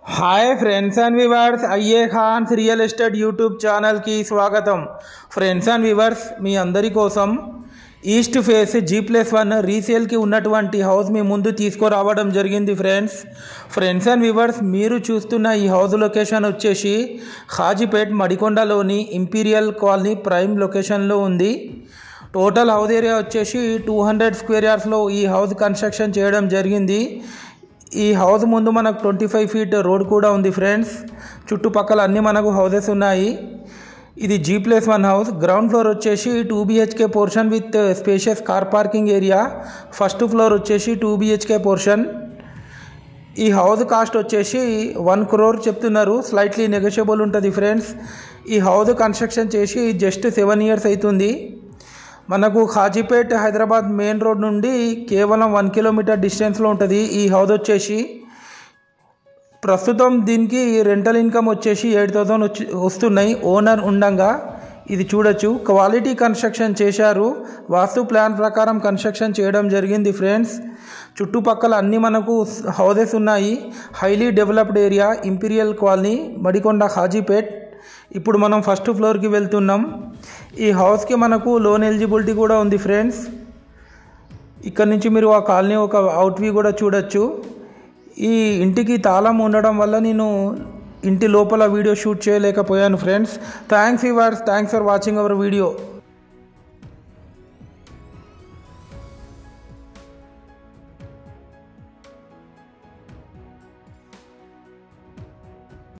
Hi friends and viewers अय्ये Khan real estate YouTube channel की स्वागतम। ఫ్రెండ్స్ అండ్ వ్యూవర్స్ మీ అందరి కోసం ఈస్ట్ ఫేస్ G+1 రీసేల్ కి ఉన్నటువంటి హౌస్ మీ ముందు తీసుకురావడం జరిగింది ఫ్రెండ్స్ అండ్ వ్యూవర్స్ మీరు చూస్తున్న ఈ హౌస్ లొకేషన్ వచ్చేసి ఖాజీపేట్ మడికొండలోని ఇంపీరియల్ కాలనీ ప్రైమ్ లొకేషన్లో ఉంది। టోటల్ హౌస్ ఏరియా వచ్చేసి 200 స్క్వేర్ యార్డ్స్ లో ఈ హౌస్ కన్స్ట్రక్షన్ చేయడం జరిగింది। ఈ హౌస్ ముందు మనకు 25 ఫీట్ రోడ్ కూడా ఉంది ఫ్రెండ్స్। చుట్టుపక్కల అన్ని మనకు హౌసెస్ ఉన్నాయి। ఇది G+1 హౌస్। గ్రౌండ్ ఫ్లోర్ వచ్చేసి 2 BHK portion with spacious car parking area. First floor వచ్చేసి 2 BHK పోర్షన్। ఈ హౌస్ కాస్ట్ వచ్చేసి 1 crore చెప్తున్నారు, స్లైట్లీ నెగోషియబుల్ ఉంటుంది ఫ్రెండ్స్। ఈ హౌస్ కన్స్ట్రక్షన్ చేసి జస్ట్ 7 years అవుతుంది। మనకు ఖాజీపేట్ హైదరాబాద్ మెయిన్ రోడ్ నుండి కేవలం 1 kilometer డిస్టెన్స్లో ఉంటుంది ఈ హౌస్ వచ్చేసి। ప్రస్తుతం దీనికి రెంటల్ ఇన్కమ్ వచ్చేసి 8,000 వస్తున్నాయి ఓనర్ ఉండంగా। ఇది చూడొచ్చు, క్వాలిటీ కన్స్ట్రక్షన్ చేశారు, వాస్తు ప్లాన్ ప్రకారం కన్స్ట్రక్షన్ చేయడం జరిగింది ఫ్రెండ్స్। చుట్టుపక్కల అన్ని మనకు హౌసెస్ ఉన్నాయి। Highly developed area imperial colony Madikonda Kazipet. ఇప్పుడు మనం ఫస్ట్ ఫ్లోర్కి వెళ్తున్నాం। ఈ హౌస్కి మనకు లోన్ ఎలిజిబిలిటీ కూడా ఉంది ఫ్రెండ్స్। ఇక్కడ నుంచి మీరు ఆ కాలనీ ఒక అవుట్ వ్యూ కూడా చూడొచ్చు। ఈ ఇంటికి తాళం ఉండడం వల్ల నేను ఇంటి లోపల వీడియో షూట్ చేయలేకపోయాను friends. Thanks for watching our video.